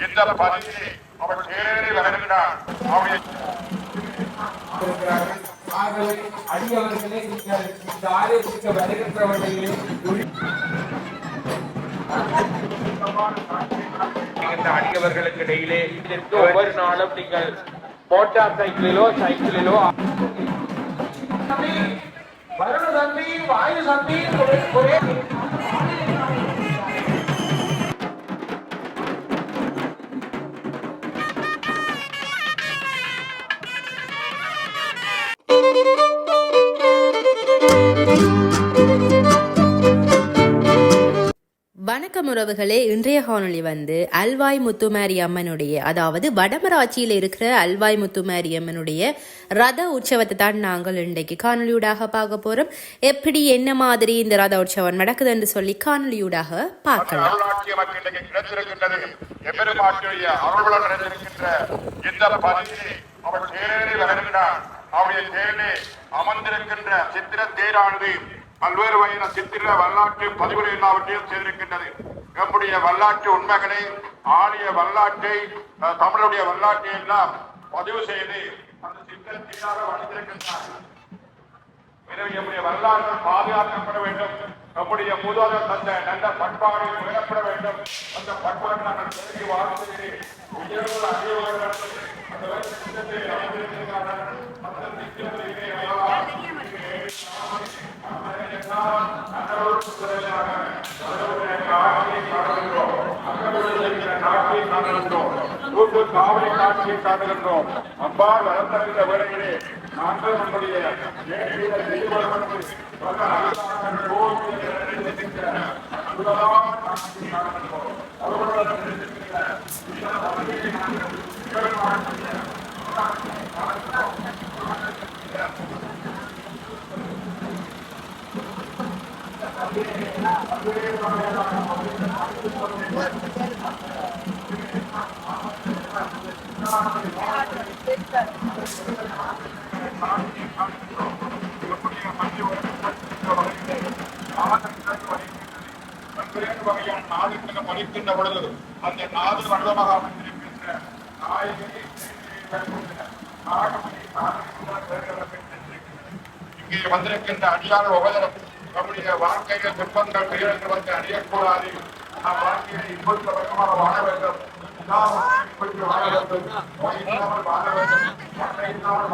இந்த பதிவிலே அவர் தேடி வருகிறார். அடியவர்களே நீங்கள் இந்த ஆலயத்திற்கு வருகின்றவர்களே அடியவர்களுக்கு இடையிலே ஒவ்வொரு நாளும் நீங்கள் மோட்டார் சைக்கிளிலோ வருண தம்பி வாயு தம்பி ஒரே வணக்கம் உறவுகளே, இன்றைய காணொளி அல்வாய் முத்துமாரி அம்மனுடைய, அதாவது வடமராட்சியில் இருக்கிற அல்வாய் முத்துமாரி அம்மனுடைய ரத உற்சவத்தை தான் நாங்கள் இன்றைக்கு காணொலியூடாக பார்க்க போறோம். எப்படி என்ன மாதிரி இந்த ரத உற்சவம் நடக்குதுன்னு சொல்லி காணொலியூடாக பார்க்கலாம். அமர்ந்திருக்கின்ற சித்திர தேரானது பல்வேறு வகையான சித்திர வரலாற்று பதிவுகள் எல்லாவற்றையும் செய்திருக்கின்றது. நம்முடைய வரலாற்று உண்மைகளை, ஆலய வரலாற்றை, தமிழுடைய வரலாற்றை எல்லாம் பதிவு செய்து அந்த சித்திரத்திற்காக வளர்ந்திருக்கின்றார். எனவே நம்முடைய வரலாறு பாதுகாக்கப்பட வேண்டும். நம்முடைய மூதாதையர் தந்த நல்ல பண்பாடு உயரப்பட வேண்டும். அந்த பண்பாடு நாங்கள் பெருகி வாழ்க்கையிலே உயர்வு அடையவர்கள் அந்த சித்திரத்தை அமைந்திருக்கிறார்கள். அந்த சித்திரத்திலே காவலை காட்சியை காட்டுகின்றோம். அவ்வாறு வளர்ந்த வேளையிலே நாங்கள் நம்முடைய படிக்கின்ற பொழுது அந்த நாது வடிவமாக அமைந்திருக்கின்ற இங்கே வந்திருக்கின்ற அடியார்கள் ஒவ்வொருவரும் நம்முடைய வாழ்க்கையில் துன்பங்கள் துயரங்கள் வந்து அடையக்கூடாது. நாம் வாழ்க்கையை இப்பொழுது வழக்கமாக வாழ வேண்டும்.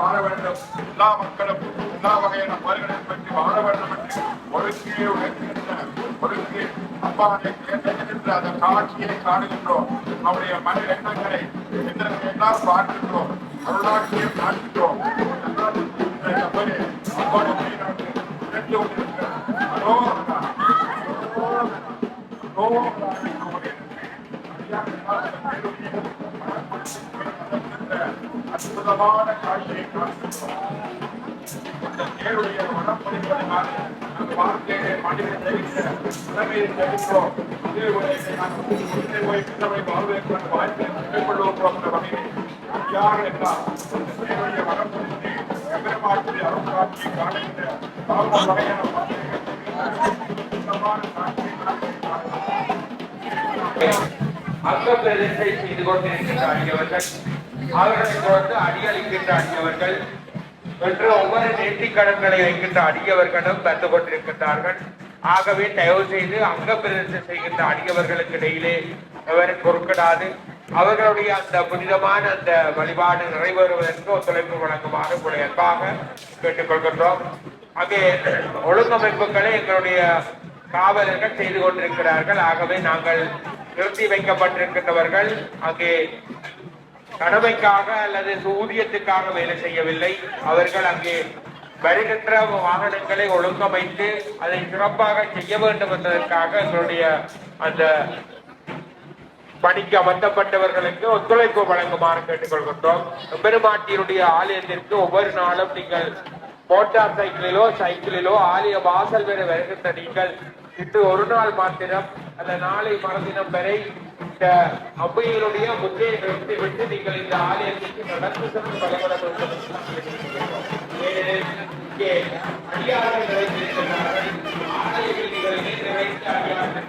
வாழ வேண்டும். எல்லா மக்களும் எல்லா வகையான மறுகளை பற்றி வாழ வேண்டும் என்று ஒழுங்கியை உயர்த்துகின்ற ஒழுங்கி அப்பாவை கேட்டிருக்கின்ற அந்த காட்சியை காணுகின்றோம். நம்முடைய மன எண்ணங்களை எல்லாம் பார்க்கின்றோம். வரலாற்றையை பார்க்கின்றோம். அற்புதமான காட்சியை காண்கின்றோம். இந்த தேருடைய வனப்பொழிப்பதனால நம் வாழ்க்கையை மனிதன் தெரிவித்த உடமையை தெரிவிக்கிறோம். இதே போய் பின்னவை வாழ்வதற்கான வாய்ப்பை மேற்கொள்வோம் என்ற வகையில் யார் என்றால் இந்த தேருடைய வனப்பொழிப்பை எதிர்பார்த்து அருள் காட்சியை காணுகின்ற வகையான அங்கப்பிரதிஷ்டை செய்து கொண்டிருக்கின்ற அடியவர்கள், அவர்களை தொடர்ந்து அடியளிக்கின்ற அடியவர்கள் என்று ஒவ்வொரு நேர்த்திக் கடன்களை வைக்கின்ற அடியவர்களும் வந்து கொண்டிருக்கின்றார்கள். ஆகவே தயவு செய்து அங்க பிரதிஷ்டை செய்கின்ற அடியவர்களுக்கு இடையிலே எவரும் பொறுக்கிடாது அவர்களுடைய அந்த புனிதமான அந்த வழிபாடு நிறைவேறுவதற்கு ஒத்துழைப்பு வழங்குமாறு உங்களுடைய அன்பாக கேட்டுக்கொள்கின்றோம். அங்கே ஒழுங்கமைப்புகளை எங்களுடைய காவலர்கள் செய்து கொண்டிருக்கிறார்கள். ஆகவே நாங்கள் நிறுத்தி வைக்கப்பட்டிருக்கின்றவர்கள் அங்கே கடமைக்காக அல்லது ஊதியத்துக்காக வேலை செய்யவில்லை. அவர்கள் அங்கே வருகின்ற வாகனங்களை ஒழுங்கமைத்து அதை சிறப்பாக செய்ய வேண்டும் என்பதற்காக எங்களுடைய அந்த பணிக்கு அமர்த்தப்பட்டவர்களுக்கு ஒத்துழைப்பு வழங்குமாறு கேட்டுக்கொள்கின்றோம். பெருமாட்டியினுடைய ஆலயத்திற்கு ஒவ்வொரு நாளும் நீங்கள் மோட்டார் சைக்கிளிலோ ஆலய வாசல் வரை வருகின்ற நீங்கள் இன்று ஒரு நாள் மாத்திரம் அந்த நாளை மறுதினம் வரை இந்த அவ்வையினுடைய முத்தையை நிறுத்திவிட்டு நீங்கள் இந்த ஆலயத்திற்கு நடந்து சென்று வழிபட வேண்டும். இங்கே அடியார்கள் நிறைந்திருக்கிறார்கள். ஆலயத்தில் நீங்கள் நிறைந்த அடியார்கள்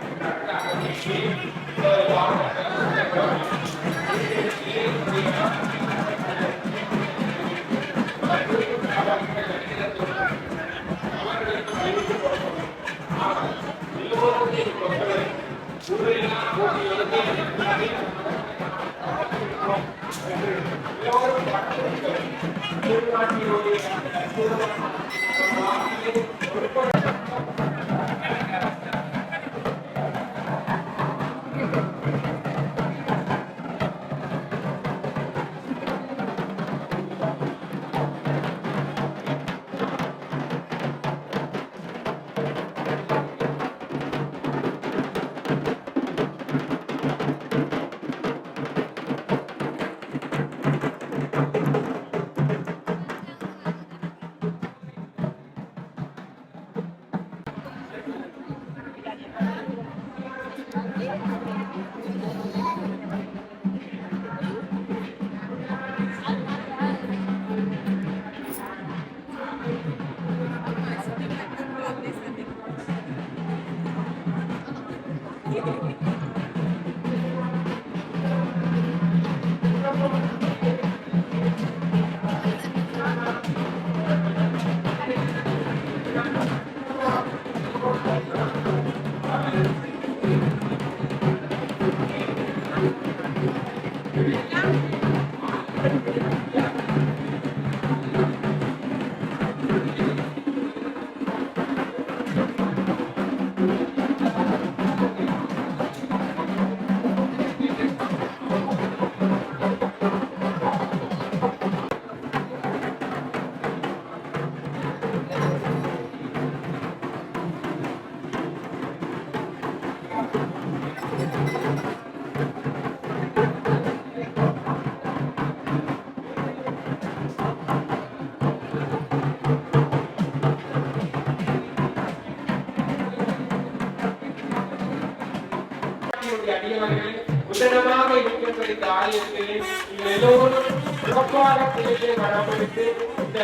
அடியவர்கள் உன்னதமாக இருக்கின்ற இந்த ஆலயத்தில் நீங்கள் எல்லோரும் சிறப்பாக பிள்ளைகளை வளர்ப்படுத்தி இந்த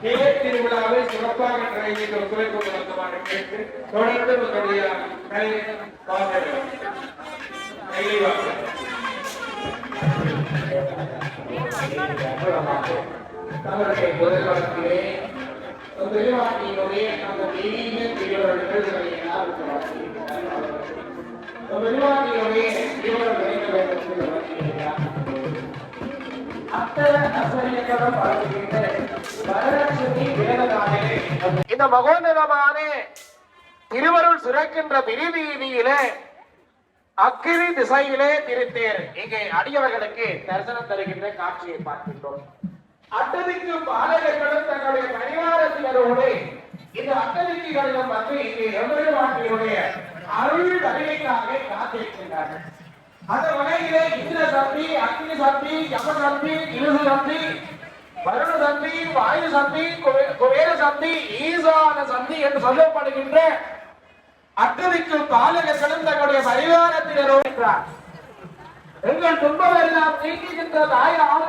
தேர் திருவிழாவை சிறப்பாக நிறைவேற்ற ஒத்துழைப்பு நடத்துமாறு கேட்டு தொடர்ந்து உங்களுடைய தமிழக பொதுக்காலத்திலே பெருமாட்டியினுடைய அந்த தெய்வீக திருவள்ளுவர்களை இந்த மகோன்னதமான திருவருள் சுரக்கின்ற பிரிவீதியிலே அக்கிரி திசையிலே திருத்தேர் இங்கே அடியவர்களுக்கு தரிசனம் தருகின்ற காட்சியை பார்க்கின்றோம். அட்டதிக்கு பாலகர்களும் தங்களுடைய பரிவாரத்தினரோடு இந்த அட்டதிகளிடம் வந்து இங்கே எம்பெருமாட்டியுடைய அருள் வருகைக்காக காத்திருக்கின்றார்கள். அந்த வகையிலே இந்திர சந்தி, அக்னி சந்தி, யம சந்தி, இலுசு சந்தி, வருண சந்தி, வாயு சந்தி, குபேர சந்தி, ஈசான சந்தி என்று சொல்லப்படுகின்ற அட்டதிக்கு பாலகர்களும் தங்களுடைய பரிவாரத்தினரோடு இருக்கிறார். எங்கள் துன்பம் எல்லாம் நீக்குகின்ற தாயார்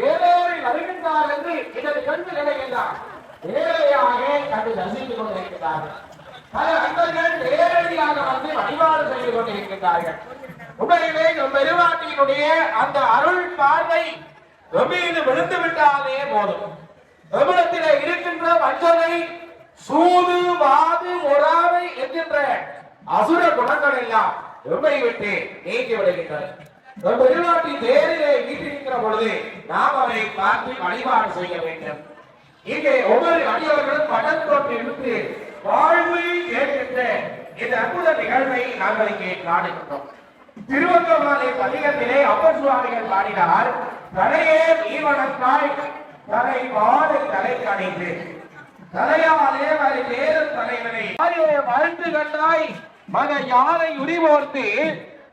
ஏழேறி வருகின்றார் என்று இதனை கண்டு நினைக்கின்றார். ஏழையாக கண்டு ரசித்துக் கொண்டிருக்கிறார்கள். பல அன்பர்கள் நேரடியாக வந்து வழிபாடு செய்து கொண்டிருக்கின்றார்கள். உண்மையிலே பெருமாட்டியினுடைய அந்த அருள் பார்வை மீது விழுந்து விட்டாலே போதும். எவ்விடத்திலே இருக்கின்ற வஞ்சனை, சூது, வாது, ஒராமை என்கின்ற அசுர குணங்கள் எல்லாம் எம்மை விட்டு நீக்கி விடுகின்றன. பெருமாட்டி தேரிலே வீட்டிருக்கிற பொழுது நாம் அவரை பார்த்து வழிபாடு செய்ய வேண்டும். இங்கே ஒவ்வொரு அடியவர்களும் படம் போட்டு இருந்து வாழ்வை கேட்கின்ற இந்த அற்புத நிகழ்வை நாங்கள் இங்கே காணுகின்றோம். திருவண்ணாமலை பதிகத்திலே அப்பர் சுவாமிகள் பாடினார், தலையே நீவனத்தாய் தலை பாடு தலை கணிந்து தலையாலே வரை நேரும் தலைவனை வாழ்த்து கண்டாய் மத யாரை உரிவோர்த்து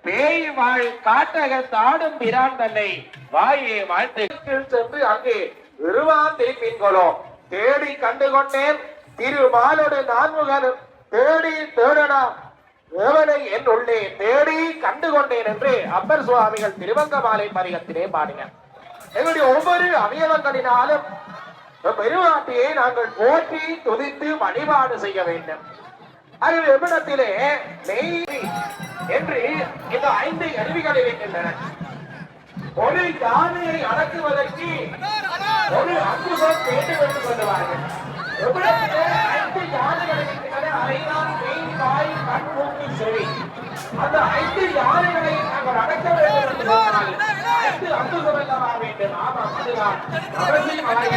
பேய் வாழ் காட்டக தாடும் பிரான் தன்னை வாயே வாழ்த்து சென்று அங்கே விருவான் திருப்பின்களோ தேடி கண்டு கொண்டேன் திருமாலோடு நான்முகனும் தேடி தேடனா தேவனை என் உள்ளே தேடி கண்டு கொண்டேன் என்று அப்பர் சுவாமிகள் திருவங்கமாலை பதிகத்திலே பாடினார். எங்களுடைய ஒவ்வொரு அவயவங்களினாலும் பெருமாட்டியை நாங்கள் போற்றி துதித்து வழிபாடு செய்ய வேண்டும். அது எவ்விடத்திலே நெய் என்று இந்த 5 கருவிகள் இருக்கின்றன. ஒரு யானையை அடக்குவதற்கு ஒரு அங்குசம் வேண்டும் என்று சொல்லுவார்கள். எவ்விடத்திலே 5 யானைகள் இருக்கின்றன. அதைதான் மெய், வாய், கண், மூக்கு, செவி. அந்த 5 யானைகளை நாங்கள் அடக்க வேண்டும் என்று சொன்னால் 5 அங்குசம் அல்லவா வேண்டும். ஆமாம், அதுதான் அவசியம். 5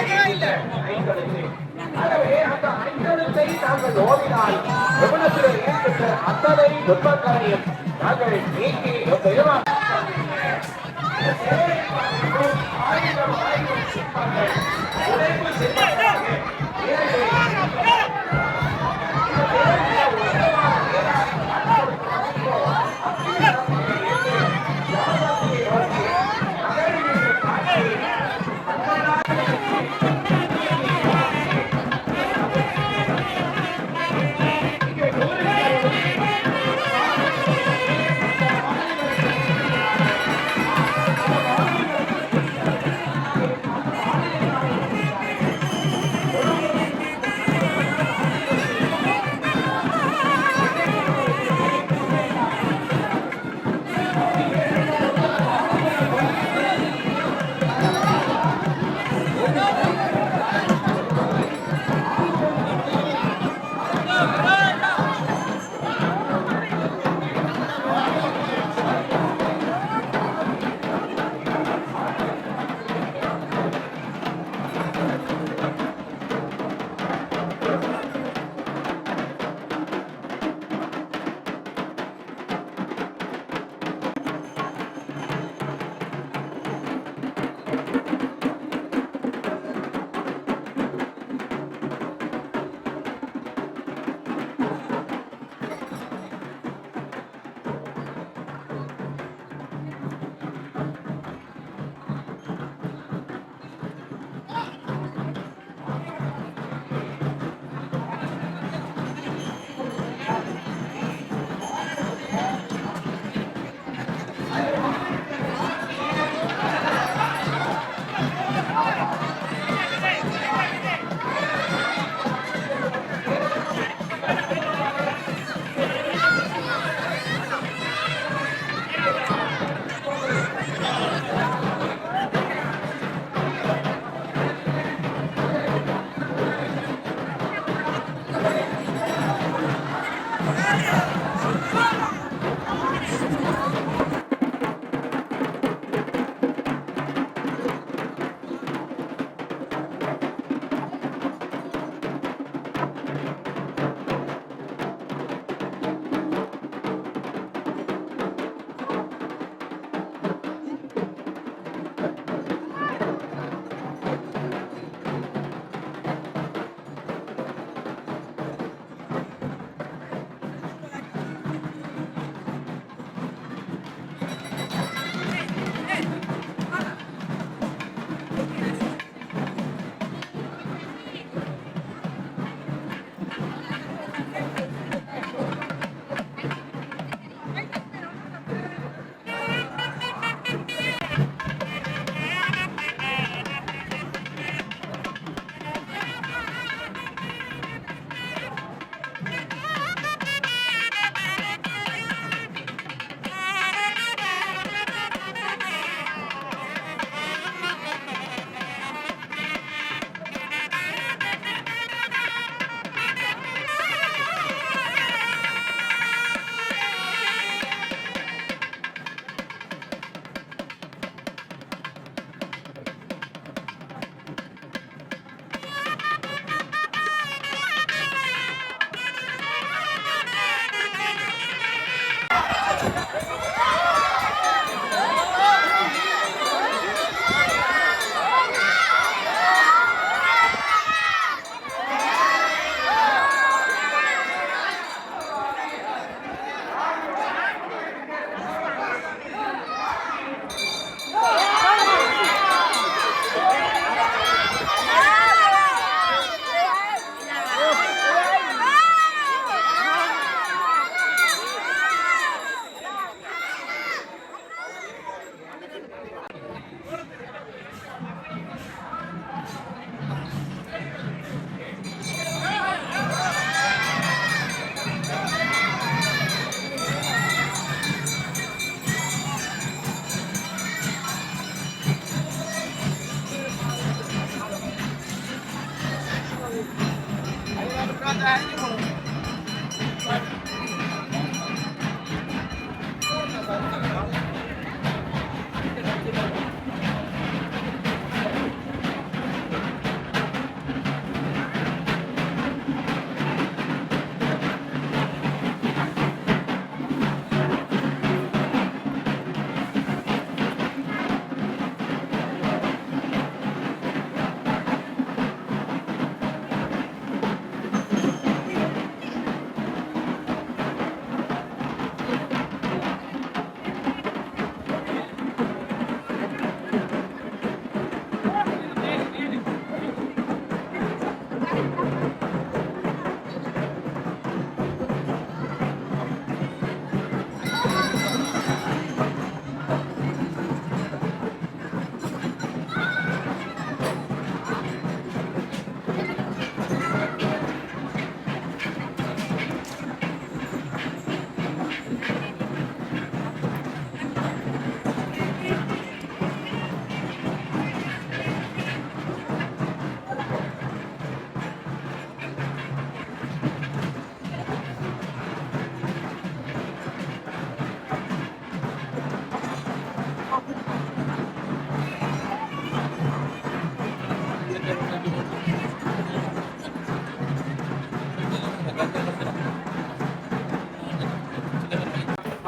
ஆகவே அந்த ஐந்தெழுத்தை நாங்கள் ஓதினால் எவ்வளவு இருக்கின்ற அத்தனை துன்பங்களையும் நாங்கள் நீக்கி பெருமாள் ஆயிரம் ஆயிரம் சிற்பங்கள் உழைப்பு சிற்பங்களாக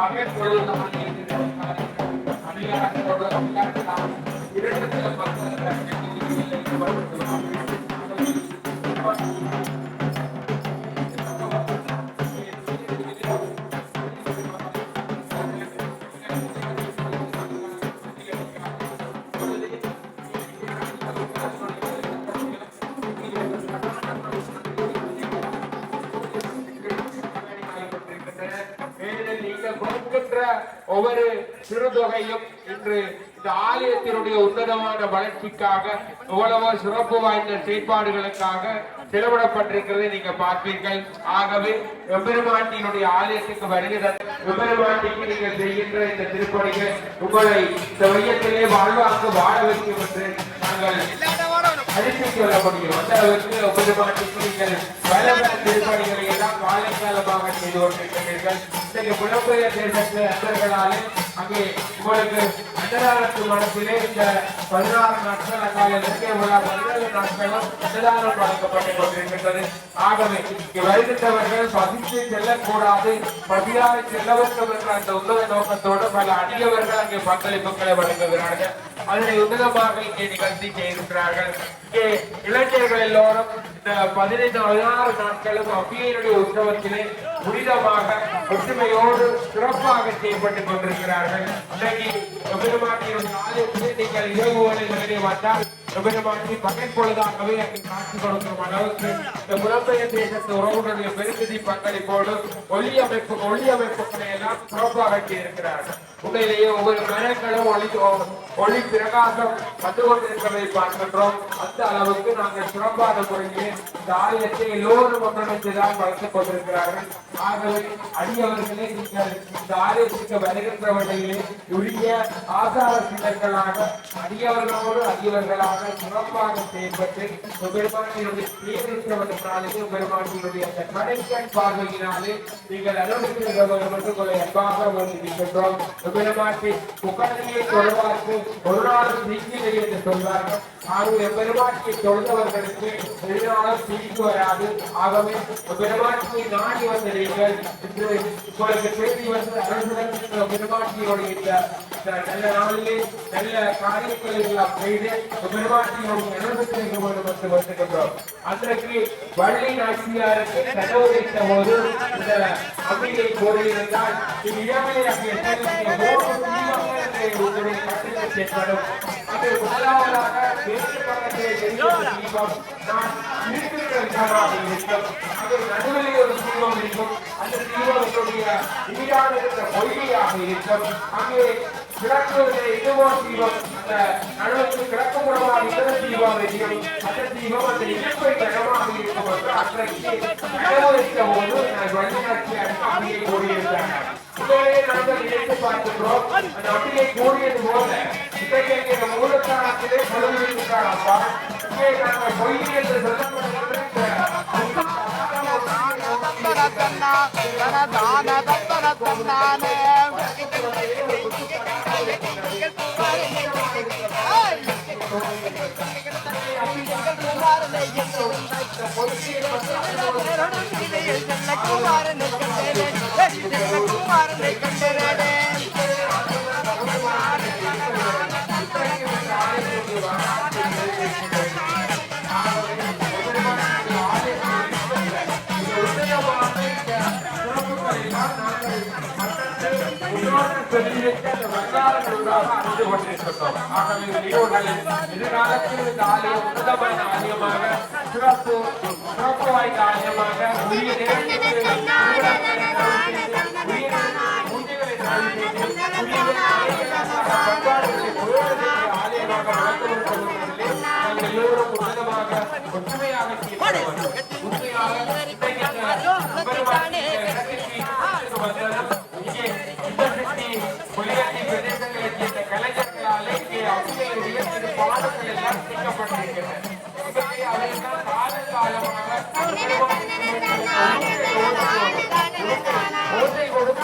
பகல் பொழுது அடியாரோடு இரண்டு சில ஒவ்வொரு சிறுதொகையும் இன்று இந்த ஆலயத்தினுடைய உன்னதமான வளர்ச்சிக்காக எவ்வளவோ சிறப்பு வாய்ந்த செயற்பாடுகளுக்காக செலவிடப்பட்டிருக்கிறதை நீங்க பார்ப்பீர்கள். ஆகவே எம்பெருமாட்டியினுடைய ஆலயத்துக்கு வருகிற எம்பெருமாட்டிக்கு நீங்கள் செய்கின்ற இந்த திருப்பணிகள் உங்களை இந்த மையத்திலே வாழ்வாக்கு வாழ வைக்கும் என்று நாங்கள் அழைத்துச் சொல்ல முடியும். அந்த அளவுக்கு எம்பெருமாட்டிக்கு நீங்கள் பல திருப்பணிகளை எல்லாம் காலங்காலமாக செய்து கொண்டிருக்கிறீர்கள். இன்றைக்கு புலம்பெயர் தேசத்து அன்பர்களாலே அங்கே உங்களுக்கு அன்னதானத்து மனத்திலே இந்த 16 நாட்கள் அங்கால இலக்கிய விழா 17 நாட்களும் அன்னதானம் வழங்கப்பட்டுக் கொண்டிருக்கின்றது. ஆகவே இங்கே வருகின்றவர்கள் பசித்து செல்லக்கூடாது, பசியாக செல்ல வேண்டும் என்ற அந்த உன்னத நோக்கத்தோடு பல அடியவர்கள் அங்கே பங்களிப்புகளை வழங்குகிறார்கள். அதனை உன்னதமாக இங்கே நிகழ்ச்சி செய்கின்றார்கள். இங்கே இளைஞர்கள் எல்லோரும் இந்த 16 நாட்களும் அவ்வியனுடைய உற்சவத்திலே புனிதமாக ஒற்றுமையோடு சிறப்பாக செய்யப்பட்டுக் கொண்டிருக்கிறார்கள். இன்றைக்கு எம்பெருமாட்டியுடைய ஆலயத்திலே நீங்கள் இரவு வேளைகளிலே வந்தால் எம்பெருமாட்டி பகல் பொழுதாகவே அங்கு காட்சி கொடுக்கும் அளவுக்கு இந்த புலம்பெயர் தேசத்து உறவுகளுடைய பெருமிதி பங்களிப்போடு ஒளி அமைப்புகளை எல்லாம் சிறப்பாக இருக்கிறார்கள். உண்மையிலேயே ஒவ்வொரு மரங்களும் ஒளி பிரகாசம் வந்து கொண்டிருக்கிறதை பார்க்கின்றோம். அந்த அளவுக்கு நாங்கள் சிறப்பான முறையிலே இந்த ஆலயத்தை எல்லோரும் ஒன்றிணைந்துதான் வளர்த்துக் கொண்டிருக்கிறார்கள். ஆகவே அடியவர்களே நீங்கள் இந்த ஆலயத்துக்கு வருகின்றவர்களிலே உரிய ஆசார சின்னங்களாக அடியவர்களாக சிறப்பாக செயல்பட்டு பெருமாட்டியுடைய பேருற்றவர்களாலே பெருமாட்டியுடைய அந்த கடைக்கண் பார்வையினாலே நீங்கள் அனுமதிக்க வேண்டும் என்று உங்களை அன்பாக வேண்டியிருக்கின்றோம். பெருமாட்டி புகழையை தொழுவார்க்கு ஒரு நாளும் தீங்கில்லை என்று சொல்வார்கள். ஆகவே பெருமாட்டியை தொழுதவர்களுக்கு எதிராலும் தீங்கு வராது. ஆகவே பெருமாட்டியை நாடி வந்த நீங்கள் இன்று உங்களுக்கு செய்தி வந்து அரசுடன் பெருமாட்டியுடைய நல்ல நாளிலே நல்ல காரியங்களை எல்லாம் செய்து பெருமாட்டியுடைய அனுபவிக்க வேண்டும் என்று வருகின்றோம். அன்றைக்கு வள்ளி நாச்சியாருக்கு கனவுரைத்த போது இந்த அம்பிகை கோரியிருந்தால் இவ்விடமே அங்கே செயல்படும். அது முதலாவதாக வேறு பக்கத்திலே தீபம் நான் இருக்கிற விதமாக இருக்கும். அது நடுவிலே ஒரு தீபம் இருக்கும். அந்த தீபத்தினுடைய ஈடான பொய்கையாக இருக்கும். அங்கே கிழக்கு இதுவோ தீபம் அந்த நடுவுக்கு கிழக்கு புறமாக இதர தீபம் இருக்கும். அந்த தீபம் அந்த இயற்கை தகமாக இருக்கும் என்று அன்றைக்கு கனவுரைத்த போது நான் வழிநாட்சி அம்பிகை கூறியிருந்தாங்க. இதையே நாங்கள் நினைத்து பார்க்கின்றோம். அந்த அம்பிகை கூறியது போல இன்றைக்கு மூலத்தானத்திலே பொழுதுக்கானப்பா இங்கே நாங்கள் பொய் என்று சொல்லப்படுகின்ற எதிர்காலத்தில் இந்த ஆலயம் உன்னதமான ஆலயமாக சிறப்பு வாய்ந்த ஆலயமாக உரிய ஆலயமாக வளர்த்து எல்லோரும் உன்னதமாக ஒற்றுமையாக கலைஞர்களாலே பாடங்கள் எல்லாம் சிக்கப்பட்டிருக்கிறது. ஓட்டை கொடுத்து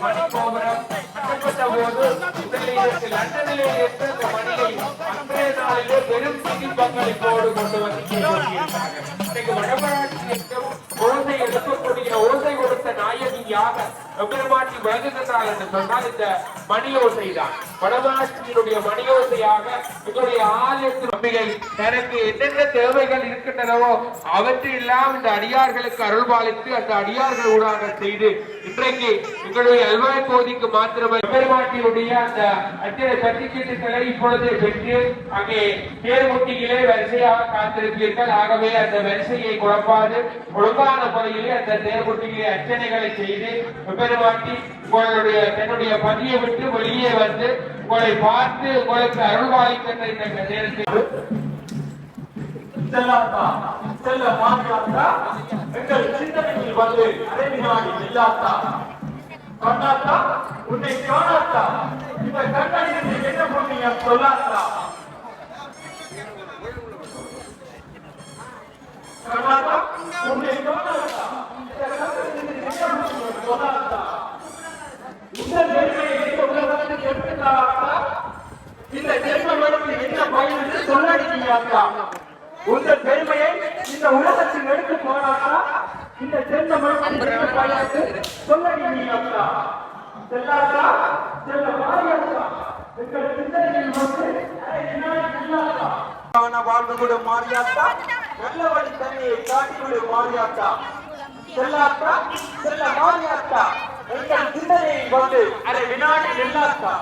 மணிக்கோபுரம் கட்டப்பட்ட போது லண்டனிலே ஏற்ற மணியை அன்றைய நாளிலே பெரும் சிறப்பாக பங்களிப்போடு கொண்டு வந்து இன்னைக்கு வடமராட்சிக்கும் ஓசை எழுப்பக்கூடிய ஓசை கொடுத்த நாயகியாக எம்பெருமாட்டி விளங்குகின்றாள் என்று சொன்னால் இந்த மணியோசை தான். வடமராட்சியினுடைய மணியோசையாக எங்களுடைய ஆலயத்தில் நம்பிக்கை எனக்கு என்னென்ன தேவைகள் இருக்கின்றனவோ அவற்றையெல்லாம் இந்த அடியார்களுக்கு அருள்பாலித்து அந்த அடியார்கள் ஊடாக செய்து இன்றைக்கு எங்களுடைய அல்வாய் பகுதிக்கு மாத்திரமே எம்பெருமாட்டியுடைய அந்த அச்சனை சர்டிபிகேட்டுகளை இப்பொழுது பெற்று அங்கே தேர்முட்டியிலே வரிசையாக காத்திருப்பீர்கள். ஆகவே அந்த வரிசையை குழப்பாது ஒழுங்கான முறையிலே அந்த தேர்முட்டியிலே அர்ச்சனைகளை செய்து எம்பெருமாட்டி உங்களுடைய தன்னுடைய பதியை விட்டு வெளியே வந்து உங்களை பார்த்து உங்களுக்கு அருள்வாளிக்கின்ற இந்த நேரத்தில் செல்லாத்தா செல்ல மாற்றாத்தா எங்கள் சிந்தனையில் வந்து அரைவினாடி இல்லாத்தா கண்ணாத்தா உன்னை காணாத்தா இந்த கண்ணாடி என்ன பண்ணீங்க சொல்லாத்தா கண்ணாத்தா உன்னை காணாத்தா இந்த கண்ணாடி என்ன பண்ணீங்க சொல்லாத்தா இந்த ஜென்மையை இந்த உலகத்துக்கு எடுத்துட்டாத்தா இந்த ஜென்மங்களுக்கு என்ன பயன் என்று சொல்லாதீங்கத்தா உங்கள் பெருமையை இந்த உலகத்தில் எடுத்து போனாக்கா இந்த செல்ல மனதில் சொல்லடிங்களா செல்லாக்கா செல்ல மாறியாக்கா எங்கள் சிந்தனையில் வந்து வாழ்வு கூட மாறியாக்கா நல்ல வழி தண்ணியை காட்டிவிடு மாறியாக்கா செல்லாக்கா செல்ல மாறியாக்கா எங்கள் சிந்தனையில் வந்து அதை வினாடி நில்லாக்கா